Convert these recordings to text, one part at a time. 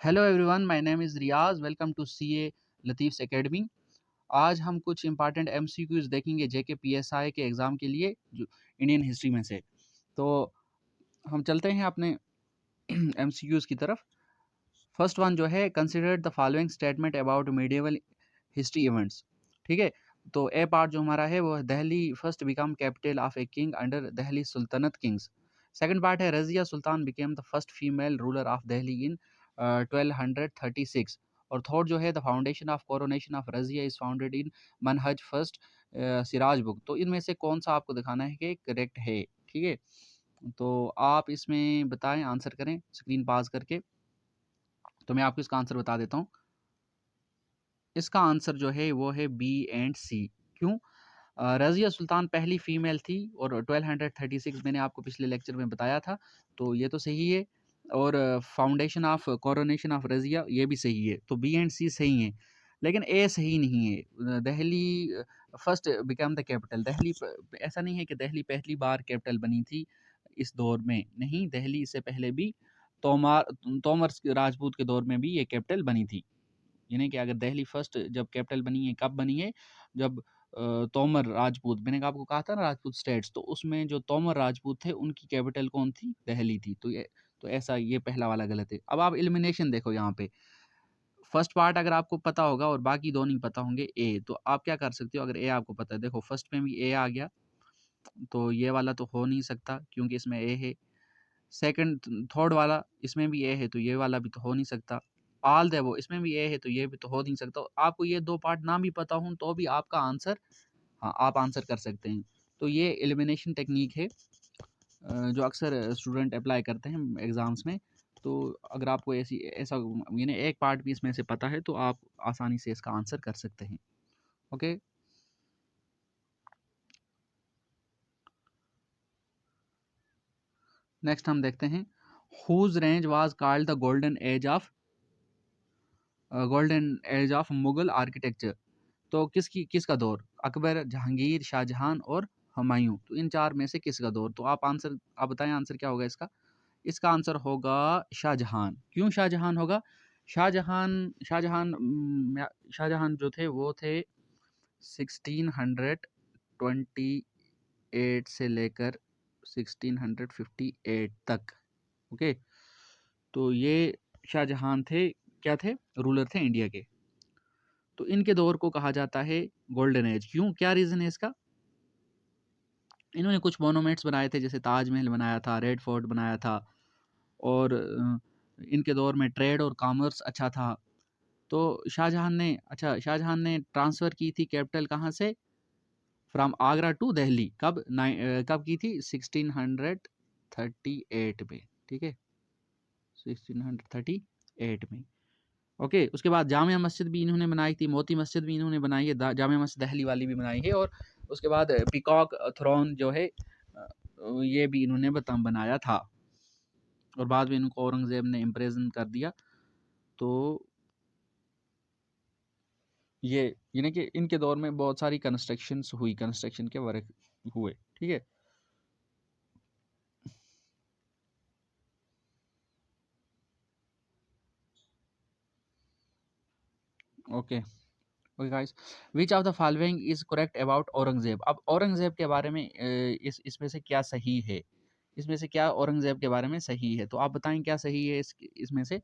Hello everyone, my name is Riyaz. Welcome to CA Latif's academy. आज हम कुछ इंपॉर्टेंट एमसीक्यूज़ देखेंगे जेके पीएसआई के एग्ज़ाम के लिए जो इंडियन हिस्ट्री में से। तो हम चलते हैं अपने एमसीक्यूज़ की तरफ। फर्स्ट वन जो है, consider the following statement about medieval history events. ठीक है, तो ए पार्ट जो हमारा है वो है Delhi first become capital of a king under Delhi Sultanate kings. Second part है Razia Sultan became the first female ruler of Delhi in 1236। और थर्ड जो है, the foundation of coronation of Razia is founded in Minhaj फर्स्ट सिराज बुक। तो इनमें से कौन सा आपको दिखाना है कि करेक्ट है। ठीक है, तो आप इसमें बताएं, आंसर करें स्क्रीन पास करके। तो मैं आपको इसका आंसर बता देता हूँ। इसका आंसर जो है वो है बी एंड सी। क्यों? रज़िया सुल्तान पहली फीमेल थी और 1236 मैंने आपको पिछले लेक्चर में बताया था, तो ये तो सही है। और foundation of coronation of Razia ये भी सही है, तो बी एंड सी सही हैं। लेकिन ए सही नहीं है। Delhi first become the capital. Delhi ऐसा नहीं है कि दिल्ली पहली बार कैपिटल बनी थी इस दौर में, नहीं, दिल्ली इससे पहले भी तोमार तोमर राजपूत के दौर में भी ये कैपिटल बनी थी। यानी कि अगर दिल्ली फर्स्ट जब कैपिटल बनी है, कब बनी है? जब तोमर राजपूत, मैंने आपको कहा था ना राजपूत स्टेट्स, तो उसमें जो तोमर राजपूत थे उनकी कैपिटल कौन थी? दिल्ली थी। तो ऐसा ये पहला वाला गलत है। अब आप एलिमिनेशन देखो यहाँ पे। फर्स्ट पार्ट अगर आपको पता होगा और बाकी दो नहीं पता होंगे ए, तो आप क्या कर सकते हो? अगर ए आपको पता है, देखो फर्स्ट में भी ए आ गया, तो ये वाला तो हो नहीं सकता क्योंकि इसमें ए है। सेकंड थर्ड वाला इसमें भी ए है, तो ये वाला भी तो हो नहीं सकता। ऑल देखो इसमें भी ए है, तो ये भी तो हो नहीं सकता। आपको ये दो पार्ट ना भी पता हो तो भी आपका आंसर, हाँ, आप आंसर कर सकते हैं। तो ये एलिमिनेशन टेक्निक है जो अक्सर स्टूडेंट अप्लाई करते हैं एग्ज़ाम्स में। तो अगर आपको ऐसा यानी एक पार्ट भी इसमें से पता है तो आप आसानी से इसका आंसर कर सकते हैं। ओके, नेक्स्ट हम देखते हैं, हुज रेंज was called the golden age of Mughal architecture. तो किसका दौर? अकबर, जहांगीर, शाहजहां और हुमायूं। तो इन चार में से किसका दौर? तो आप बताएं आंसर क्या होगा इसका? इसका आंसर होगा शाहजहां। क्यों शाहजहां होगा? शाहजहां शाहजहां शाहजहां जो थे वो थे 1628 से लेकर 1658 तक। ओके, तो ये शाहजहां थे, क्या थे? रूलर थे इंडिया के। तो इनके दौर को कहा जाता है गोल्डन एज। क्यों? क्या रीज़न है इसका? इन्होंने कुछ मोनूमेंट्स बनाए थे, जैसे ताजमहल बनाया था, रेड फोर्ट बनाया था, और इनके दौर में ट्रेड और कॉमर्स अच्छा था। तो शाहजहां ने ट्रांसफ़र की थी कैपिटल कहाँ से? From Agra to Delhi. कब की थी? 1638 में। ठीक है, 1638 में। ओके, उसके बाद जामिया मस्जिद भी इन्होंने बनाई थी, मोती मस्जिद भी इन्होंने बनाई है, जामिया मस्जिद दिल्ली वाली भी बनाई है। और उसके बाद पीकॉक थ्रोन जो है ये भी इन्होंने बनाया था, और बाद में इनको औरंगज़ेब ने इम्प्रेज़न कर दिया। तो ये यानी कि इनके दौर में बहुत सारी कंस्ट्रक्शन के वर्क हुए। ठीक है, okay okay guys, which of the following is correct about Aurangzeb. अब औरंगजेब के बारे में इसमें से क्या सही है? इसमें से क्या औरंगजेब के बारे में सही है? तो आप बताएं क्या सही है इसमें से?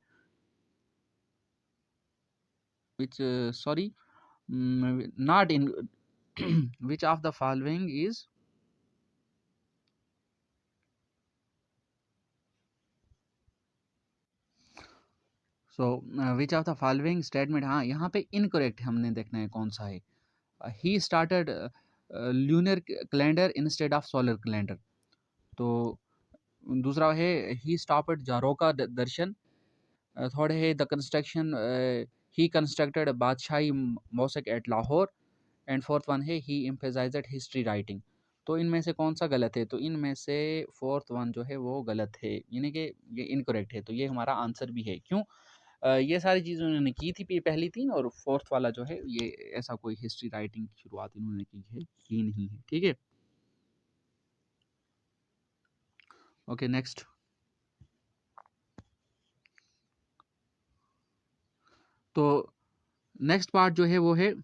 Which sorry, not in which of the following is, so which of the following statement, हाँ यहाँ पे इनकरेक्ट हमने देखना है कौन सा है। He started lunar calendar instead of solar calendar. तो दूसरा है he stopped jharokha darshan. Third है the construction, he constructed Badshahi mosque at Lahore. And fourth one है ही एम्फेसाइज्ड हिस्ट्री राइटिंग। तो इनमें से कौन सा गलत है? तो इनमें से फोर्थ वन जो है वो गलत है, यानी कि ये इनकरेक्ट है। तो ये हमारा आंसर भी है। क्यों? ये सारी चीज़ें उन्होंने की थी पहली तीन, और फोर्थ वाला जो है ये ऐसा कोई हिस्ट्री राइटिंग की शुरुआत इन्होंने की नहीं है। ठीक है, ओके नेक्स्ट। तो नेक्स्ट पार्ट जो है वो है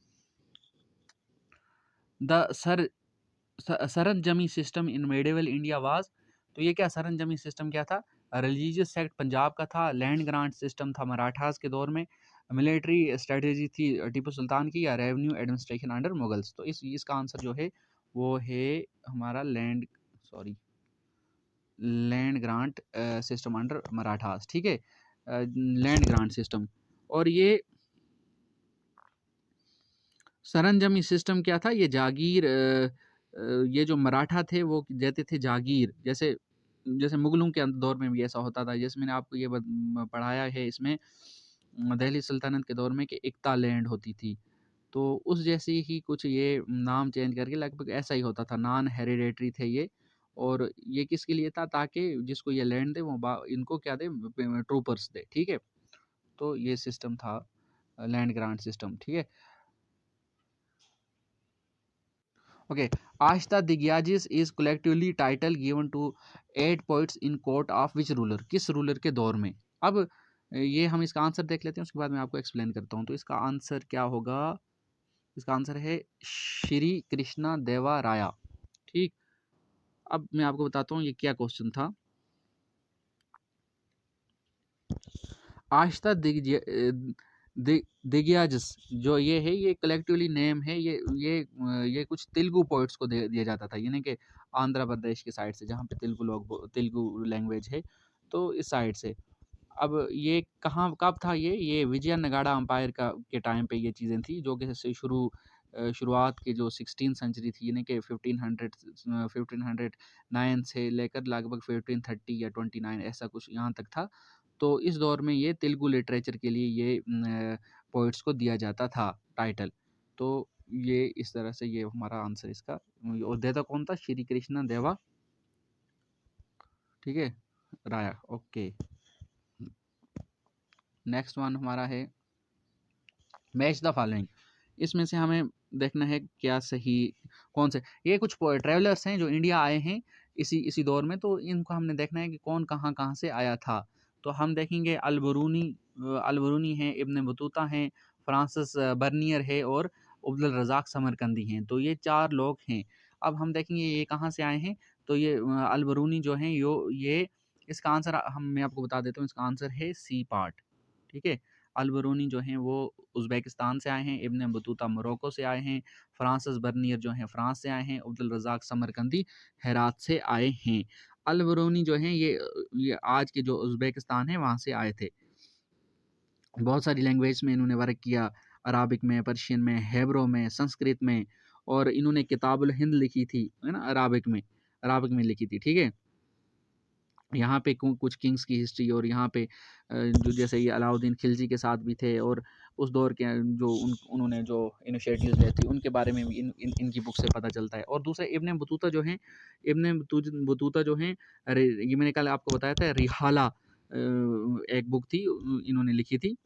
the Saranjami system in medieval India was. तो ये क्या सरंजमी सिस्टम क्या था? रिलीजियस सेक्ट पंजाब का था, लैंड ग्रांट सिस्टम था मराठास के दौर में, मिलिट्री स्ट्रेटेजी थी टीपू सुल्तान की, या रेवेन्यू एडमिनिस्ट्रेशन अंडर मुगल्स। तो इसका आंसर जो है वो है हमारा land grant system under Marathas, ठीक है, लैंड ग्रांट सिस्टम। और ये सरंजमी सिस्टम क्या था? ये जागीर ये जो मराठा थे वो देते थे जागीर, जैसे जैसे मुगलों के दौर में भी ऐसा होता था। जैसे मैंने आपको ये पढ़ाया है इसमें दिल्ली सल्तनत के दौर में कि इक्ता लैंड होती थी, तो उस जैसी ही कुछ ये नाम चेंज करके लगभग ऐसा ही होता था, नॉन हेरिडेटरी थे ये। और ये किसके लिए था? ताकि जिसको ये लैंड दे वो इनको क्या दे? ट्रूपर्स दे, ठीक है। तो ये सिस्टम था लैंड ग्रांट सिस्टम, ठीक है। Okay, Ashta Digyagis is collectively title given to 8 poets in court of which ruler? किस रूलर के दौर में? अब ये हम इसका आंसर देख लेते हैं, उसके बाद मैं आपको एक्सप्लेन करता हूँ। तो इसका आंसर क्या होगा? इसका आंसर है श्री कृष्णा देवा राया, ठीक। अब मैं आपको बताता हूँ ये क्या क्वेश्चन था। आश्ता दिग्याजस जो ये है, ये कलेक्टिवली नेम है, ये कुछ तेलुगु पोइट्स को दिया जाता था, यानी कि आंध्र प्रदेश की साइड से, जहाँ पे तेलुगु लैंग्वेज है, तो इस साइड से। अब ये कहाँ कब था? ये विजय नगाड़ा अम्पायर का के टाइम पे ये चीज़ें थी, जो कि शुरुआत की जो 16 सेंचुरी थी, यानी कि 1509 से लेकर लगभग 1530 या 29 ऐसा कुछ यहाँ तक था। तो इस दौर में ये तेलुगु लिटरेचर के लिए ये पोइट्स को दिया जाता था टाइटल। तो ये इस तरह से ये हमारा आंसर इसका। और देता कौन था? श्री कृष्ण देवा, ठीक है, राया। ओके, नेक्स्ट वन हमारा है मैच द फॉलोइंग। इसमें से हमें देखना है क्या सही कौन से। ये कुछ ट्रैवलर्स हैं जो इंडिया आए हैं इसी इसी दौर में, तो इनको हमने देखना है कि कौन कहाँ कहाँ से आया था। तो हम देखेंगे अल बरूनी हैं, इब्न बतूता हैं, फ्रांसिस बर्नियर है, और अब्दुल रज़ाक समरकंदी हैं। तो ये 4 लोग हैं। अब हम देखेंगे ये कहाँ से आए हैं। तो ये अल बरूनी जो हैं ये इसका आंसर मैं आपको बता देता हूँ, इसका आंसर है सी पार्ट, ठीक है। अल बरूनी जो हैं वो उज़्बेकिस्तान से आए हैं, इब्न बतूता मोरक्को से आए हैं, फ्रांसिस बर्नियर जो हैं फ्रांस से आए हैं, अब्दुल रज़ाक समरकंदी हेरात से आए हैं। अल बरूनी जो हैं ये आज के जो उज़्बेकिस्तान है वहाँ से आए थे। बहुत सारी लैंग्वेज में इन्होंने वर्क किया, अराबिक में, पर्शियन में, हेब्रो में, संस्कृत में, और इन्होंने किताबुल हिंद लिखी थी, है ना, अराबिक में लिखी थी, ठीक है। यहाँ पे कुछ किंग्स की हिस्ट्री, और यहाँ पे जो जैसे ये अलाउद्दीन खिलजी के साथ भी थे, और उस दौर के जो उन्होंने जो इनिशिएटिव्स लिए थे उनके बारे में भी इनकी बुक से पता चलता है। और दूसरा इब्न बतूता जो हैं, इब्न बतूता जो हैं, अरे ये मैंने कल आपको बताया था, रिहाला एक बुक थी इन्होंने लिखी थी।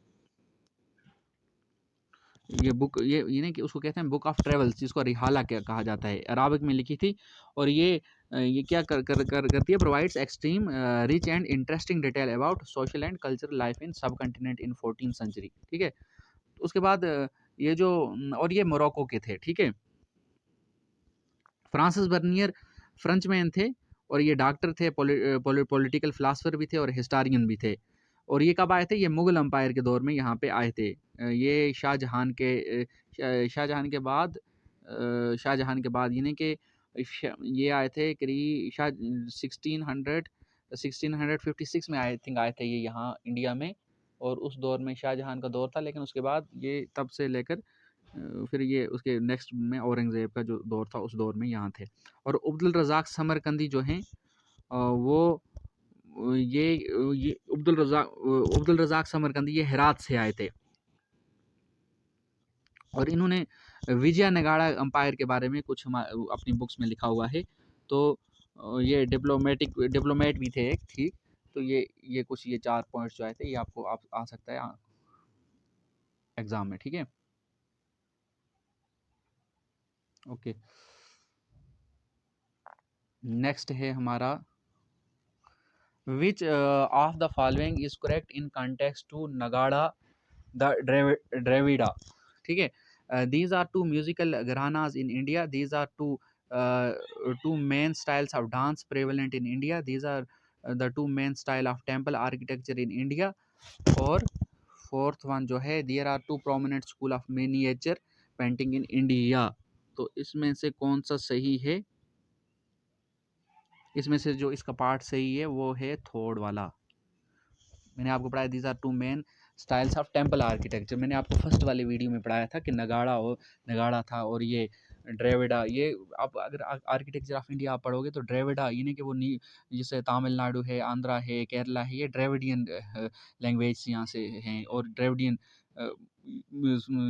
ये बुक ये नहीं कि उसको कहते हैं बुक ऑफ ट्रेवल्स, जिसको रिहाला क्या कहा जाता है, अराबिक में लिखी थी। और ये क्या करती है? Provides extreme rich and interesting detail about social and cultural life in सब कंटिनेंट इन 14th सेंचुरी, ठीक है। उसके बाद ये जो और ये मोरक्को के थे, ठीक है। फ्रांसिस बर्नियर फ्रेंच मैन थे, और ये डॉक्टर थे, पॉलिटिकल फिलासफर भी थे, और हिस्टोरियन भी थे। और ये कब आए थे? ये मुगल एम्पायर के दौर में यहाँ पे आए थे। ये शाहजहां के बाद यानी कि ये आए थे करीब 1656 में आए थे ये यहाँ इंडिया में। और उस दौर में शाहजहां का दौर था, लेकिन उसके बाद ये तब से लेकर फिर ये उसके नेक्स्ट में औरंगज़ेब का जो दौर था उस दौर में यहाँ थे। और अब्दुल रज़ाक समरकंदी जो हैं वो ये अब्दुल रज़ाक समरकंदी ये हेरात से आए थे, और इन्होंने विजय नगाड़ा अम्पायर के बारे में कुछ अपनी बुक्स में लिखा हुआ है। तो ये डिप्लोमेट भी थे एक, ठीक। तो ये कुछ ये 4 पॉइंट्स जो आए थे, ये आपको आ सकता है एग्ज़ाम में, ठीक है। ओके, नेक्स्ट है हमारा which of the following is correct in context to Nagara the Dravida, ठीक है। These are two musical gharanas in India, these are two main styles of dance prevalent in India, these are the two main style of temple architecture in India. और fourth one जो है, there are two prominent school of miniature painting in India. तो इसमें से कौन सा सही है? इसमें से जो इसका पार्ट सही है वो है थर्ड वाला। मैंने आपको पढ़ाया these are two main styles of temple architecture. मैंने आपको फर्स्ट वाले वीडियो में पढ़ाया था कि नगाड़ा था, और ये ड्रेविडा, ये आप अगर आर्किटेक्चर ऑफ इंडिया आप पढ़ोगे तो ड्रेविडा यानी कि वो जैसे तमिलनाडु है, आंध्रा है, केरला है, ये ड्रेविडियन लैंग्वेज यहाँ से हैं, और ड्रेविडियन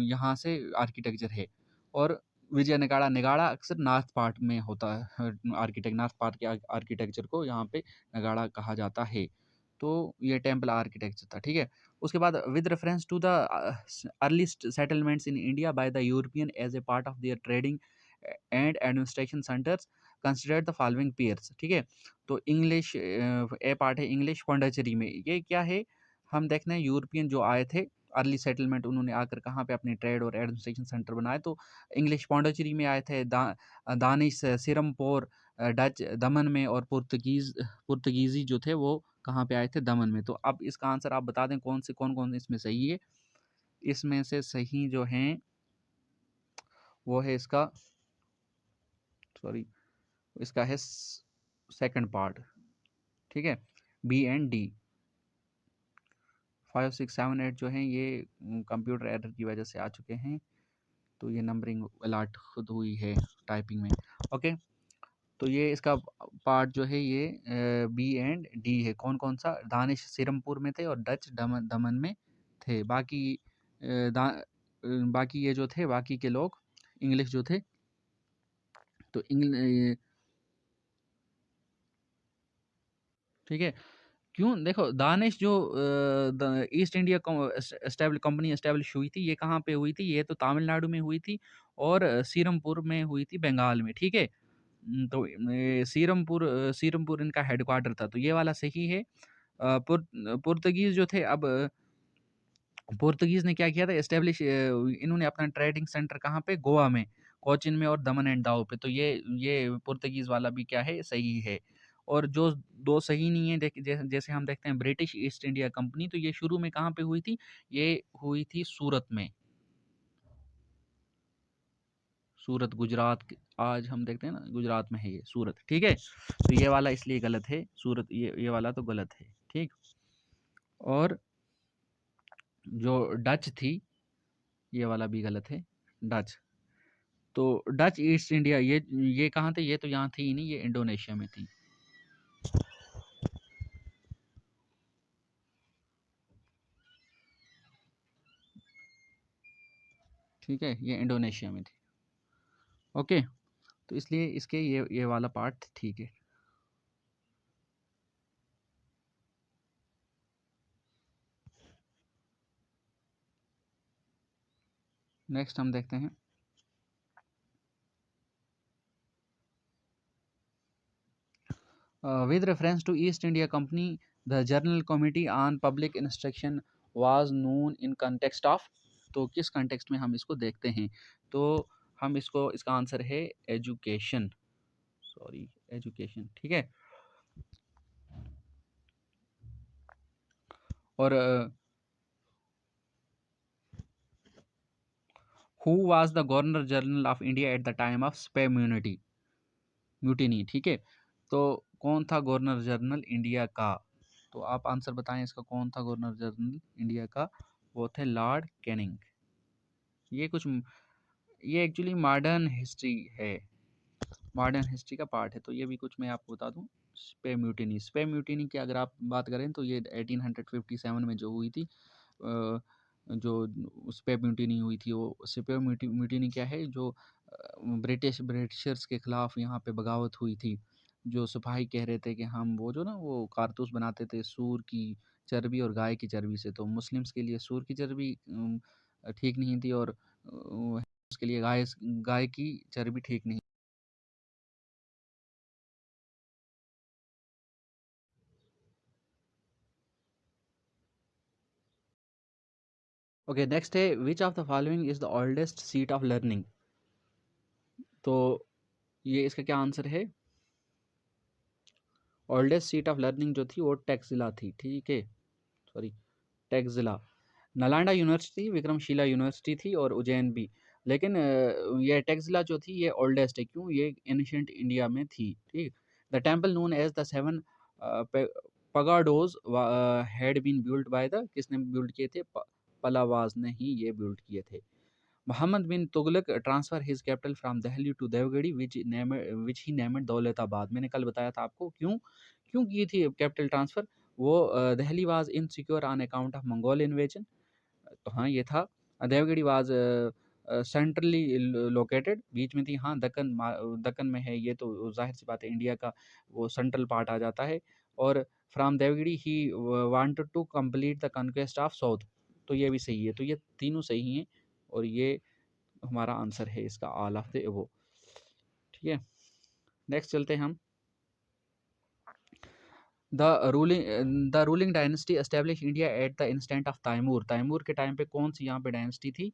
यहाँ से आर्किटेक्चर है। और विजय नगाड़ा, नगाड़ा अक्सर नॉर्थ पार्ट में होता है, नॉर्थ पार्ट के आर्किटेक्चर को यहाँ पे नगाड़ा कहा जाता है। तो ये टेम्पल आर्किटेक्चर था, ठीक है। उसके बाद with reference to the early settlements in India by the European as a part of their trading and administration centres, considered the following pairs, ठीक है। तो इंग्लिश ए पार्ट है इंग्लिश पौंडीचेरी में, ये क्या है? हम देखते हैं यूरोपियन जो आए थे अर्ली सेटलमेंट, उन्होंने आकर कहाँ पे अपने ट्रेड और एडमिनिस्ट्रेशन सेंटर बनाए, तो इंग्लिश पौंडीचेरी में आए थे, दानिश सिरमपोर डच दमन में, और पुर्तगीजी जो थे वो कहाँ पे आए थे? दमन में। तो अब इसका आंसर आप बता दें कौन कौन इसमें सही है। इसमें से सही जो है वो है इसका, सॉरी, इसका है सेकंड पार्ट, ठीक है, बी एंड डी। 5 6 7 8 जो हैं ये कंप्यूटर एरर की वजह से आ चुके हैं, तो ये नंबरिंग अलर्ट खुद हुई है टाइपिंग में। ओके, तो ये इसका पार्ट जो है ये बी एंड डी है। कौन कौन सा? दानिश सिरमपुर में थे और डच दमन में थे। बाकी बाकी ये जो थे, बाकी के लोग इंग्लिश जो थे, तो ठीक है। क्यों? देखो, दानिश जो ईस्ट इंडिया कंपनी एस्टेब्लिश हुई थी, ये कहाँ पे हुई थी? ये तो तमिलनाडु में हुई थी, और सीरमपुर में हुई थी, बंगाल में, ठीक है। तो सीरमपुर इनका हेडक्वार्टर था, तो ये वाला सही है। पुर्तगीज जो थे, अब पुर्तगीज ने क्या किया था? एस्टेब्लिश इन्होंने अपना ट्रेडिंग सेंटर कहाँ पे? गोवा में, कोचिन में, और दमन एंड दाओ पे। तो ये पुर्तगीज वाला भी क्या है? सही है। और जो दो सही नहीं है, जैसे हम देखते हैं ब्रिटिश ईस्ट इंडिया कंपनी, तो ये शुरू में कहाँ पे हुई थी? ये हुई थी सूरत में। सूरत गुजरात आज हम देखते हैं ना, गुजरात में है ये सूरत, ठीक है। तो ये वाला इसलिए गलत है, सूरत, ये वाला तो गलत है, ठीक। और जो डच थी, ये वाला भी गलत है, डच। तो डच ईस्ट इंडिया, ये कहाँ थे? ये तो यहाँ थी ही नहीं, ये इंडोनेशिया में थी, ठीक है, ये इंडोनेशिया में थी। ओके, तो इसलिए इसके ये वाला पार्ट ठीक है। नेक्स्ट हम देखते हैं, with reference to East India Company the general committee on public instruction was known in context of. तो किस कंटेक्स्ट में हम इसको देखते हैं? तो हम इसका आंसर है एजुकेशन, सॉरी, एजुकेशन, ठीक है। और who was the governor general of India at the time of sepoy mutiny, ठीक है। तो कौन था गवर्नर जनरल इंडिया का? तो आप आंसर बताएं इसका, कौन था गवर्नर जनरल इंडिया का? वो थे लॉर्ड कैनिंग। ये कुछ ये एक्चुअली मॉडर्न हिस्ट्री है, मॉडर्न हिस्ट्री का पार्ट है। तो ये भी कुछ मैं आपको बता दूं, स्पे म्यूटिनी की अगर आप बात करें तो ये 1857 में जो हुई थी, जो स्पे म्यूटिनी हुई थी, वो स्पे म्यूटिनी क्या है? जो ब्रिटिशर्स के खिलाफ यहाँ पे बगावत हुई थी। जो सिपाही कह रहे थे कि हम वो जो ना वो कारतूस बनाते थे सूर की चर्बी और गाय की चर्बी से, तो मुस्लिम्स के लिए सूर की चर्बी ठीक नहीं थी, और उसके लिए गाय की चर्बी ठीक नहीं। ओके, नेक्स्ट है विच of the following is the oldest seat of learning. तो ये इसका क्या आंसर है? ओल्डेस्ट सीट ऑफ लर्निंग जो थी वो टैक्सिला थी, ठीक है, sorry, Taxila. Nalanda university, Vikramshila university थी और उज्जैन भी। लेकिन ये टैक्सिला जो थी ये ओल्डेस्ट है, क्यों? ये एंशिएंट इंडिया में थी, ठीक। The temple known as the seven pagodas had been built by the, किसने बिल्ड किए थे? पलावाज ने ही ये बिल्ड किए थे। Muhammad bin Tughlaq transfer his capital from Delhi to देवगढ़ी विच ही नेम्ड दौलताबाद। मैंने कल बताया था आपको, क्यों क्यों की थी कैपिटल ट्रांसफर? वो Delhi was insecure on account of Mongol invasion. तो हाँ, ये था। देवगिरी वाज सेंट्रली लोकेटेड, बीच में थी। हाँ, दक्कन में है ये, तो जाहिर सी बात है इंडिया का वो सेंट्रल पार्ट आ जाता है। और from Devagiri he wanted to complete the conquest of south. तो ये भी सही है, तो ये तीनों सही हैं और ये हमारा आंसर है इसका, ऑल ऑफ द एबो, ठीक है। नेक्स्ट चलते हैं हम। The ruling dynasty establish India at the instant of Timur. Timur के टाइम पे कौन सी यहाँ पे डायनेस्टी थी?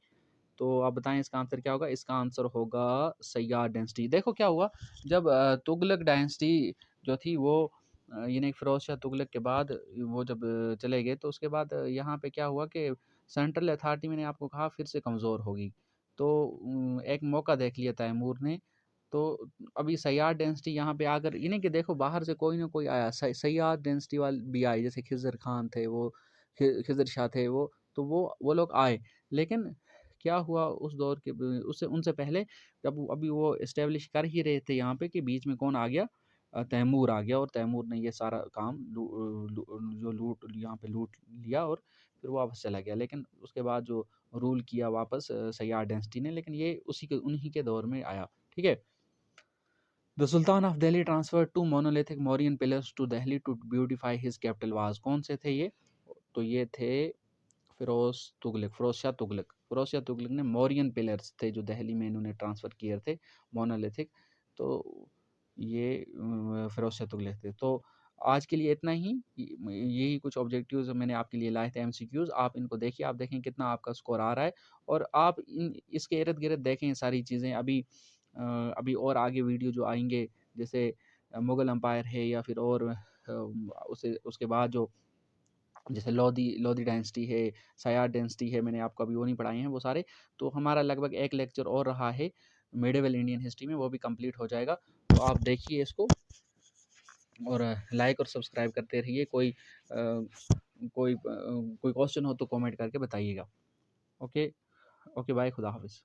तो आप बताएं इसका आंसर क्या होगा? इसका आंसर होगा सय्याद डायनेस्टी। देखो क्या हुआ, जब तुगलक डायनेस्टी जो थी वो यानी फिरोज शाह तुगलक के बाद वो जब चले गए, तो उसके बाद यहाँ पे क्या हुआ कि सेंट्रल अथॉरिटी, मैंने आपको कहा, फिर से कमज़ोर होगी। तो एक मौका देख लिया तैमूर ने। तो अभी सय्याद डेंसिटी यहाँ पे आकर, यानी कि देखो बाहर से कोई ना कोई आया, सय्याद डेंसिटी वाले भी आए, जैसे खिज़र खान थे वो, खिज़र शाह थे वो, तो वो लोग आए। लेकिन क्या हुआ उस दौर के उससे उनसे पहले, जब अभी वो इस्टेब्लिश कर ही रहे थे यहाँ पे, कि बीच में कौन आ गया? तैमूर आ गया, और तैमूर ने ये सारा काम जो लूट यहाँ पे लूट लिया और फिर वो वापस चला गया। लेकिन उसके बाद जो रूल किया वापस सय्याद डेंसिटी ने, लेकिन ये उन्हीं के दौर में आया, ठीक है। The sultan of Delhi transfer to monolithic Mauryan pillars to Delhi to beautify his capital was. कौन से थे ये? तो ये थे फिरोज शाह तुगलक ने मौर्यन पिलर्स थे जो दिल्ली में इन्होंने ट्रांसफ़र किए थे, मोनोलिथिक। तो ये फिरोज शाह तुगलक थे। तो आज के लिए इतना ही। यही कुछ ऑब्जेक्टिव्स मैंने आपके लिए लाए थे, एमसीक्यूज। आप इनको देखिए, आप देखें कितना आपका स्कोर आ रहा है, और आप इसके इर्द गिर्द देखें सारी चीज़ें। अभी और आगे वीडियो जो आएंगे, जैसे मुग़ल एम्पायर है, या फिर और उसे उसके बाद जो, जैसे लोधी लोधी डायनेस्टी है, सय्याद डायनेस्टी है, मैंने आपको अभी वो नहीं पढ़ाए हैं वो सारे। तो हमारा लगभग एक लेक्चर और रहा है मिडिवल इंडियन हिस्ट्री में, वो भी कंप्लीट हो जाएगा। तो आप देखिए इसको, और लाइक और सब्सक्राइब करते रहिए। कोई क्वेश्चन हो तो कमेंट करके बताइएगा। ओके, ओके, बाय, खुदा हाफिज़।